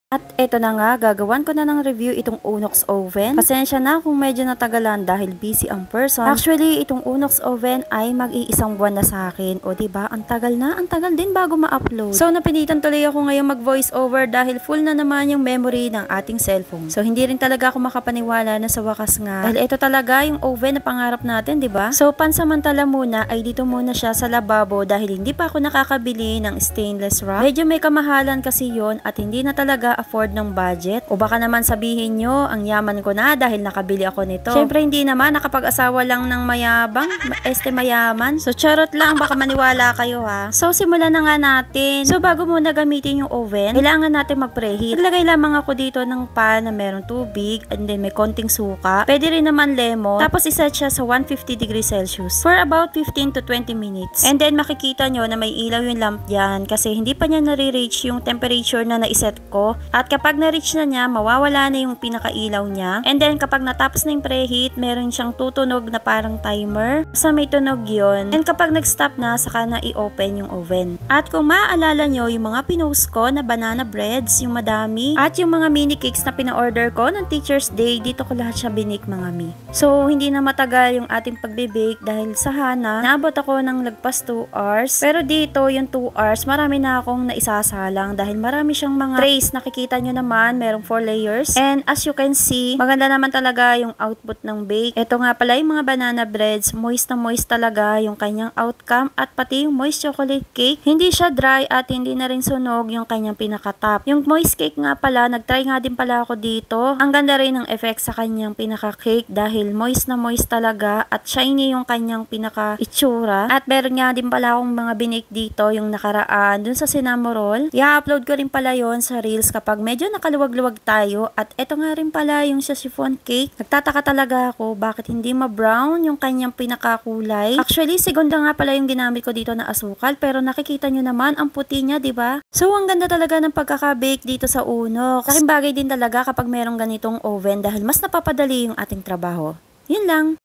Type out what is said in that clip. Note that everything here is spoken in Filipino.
At eto na nga, gagawan ko na ng review itong Unox oven. Pasensya na kung medyo natagalan dahil busy ang person. Actually, itong Unox oven ay mag-iisang buwan na sa akin. O diba, ang tagal din bago ma-upload. So, napilitan tuloy ako ngayon mag-voice over dahil full na naman yung memory ng ating cellphone. So, hindi rin talaga ako makapaniwala na sa wakas nga. Dahil ito talaga yung oven na pangarap natin, diba? So, pansamantala muna ay dito muna siya sa lababo dahil hindi pa ako nakakabili ng stainless rack. Medyo may kamahalan kasi yon at hindi na talaga afford ng budget. O baka naman sabihin nyo, ang yaman ko na dahil nakabili ako nito. Syempre hindi naman, nakapag-asawa lang ng mayabang, mayaman. So charot lang, baka maniwala kayo ha. So simulan na nga natin. So bago muna gamitin yung oven, kailangan natin mag-preheat. Naglagay lamang ako dito ng pan na merong tubig and then may konting suka. Pwede rin naman lemon. Tapos iset siya sa 150 degrees Celsius for about 15 to 20 minutes. And then makikita nyo na may ilaw yung lamp dyan kasi hindi pa niya nare-reach yung temperature na naiset ko. At kapag na-reach na niya, mawawala na yung pinakailaw niya. And then kapag natapos na yung preheat, meron siyang tutunog na parang timer. Sa may tunog yun. And kapag nag-stop na, saka na i-open yung oven. At kung maaalala nyo, yung mga pinost ko na banana breads, yung madami, at yung mga mini cakes na pina-order ko ng Teacher's Day, dito ko lahat siya binake mga mi. So, hindi na matagal yung ating pagbe-bake dahil sa Hana, naabot ako ng lagpas 2 hours. Pero dito, yung 2 hours, marami na akong naisasalang dahil marami siyang mga trays. Nakikita nyo naman, merong 4 layers. And as you can see, maganda naman talaga yung output ng bake. Ito nga pala yung mga banana breads, moist na moist talaga yung kanyang outcome at pati yung moist chocolate cake. Hindi siya dry at hindi na rin sunog yung kanyang pinaka-top. Yung moist cake nga pala, nag-try nga din pala ako dito. Ang ganda rin ng effect sa kanyang pinaka-cake dahil moist na moist talaga at shiny yung kanyang pinaka-itsura. At meron nga din pala akong mga binake dito yung nakaraan dun sa cinnamon roll. I-upload ko rin pala yon sa Reels kapag medyo nakaluwag-luwag tayo. At eto nga rin pala yung sa chiffon cake. Nagtataka talaga ako bakit hindi ma-brown yung kanyang pinakakulay. Actually, segunda nga pala yung ginamit ko dito na asukal pero nakikita nyo naman ang puti niya, diba? So, ang ganda talaga ng pagkaka-bake dito sa Unox. Saking bagay din talaga kapag merong ganitong oven dahil mas napapadali yung ating trabaho. Yun lang.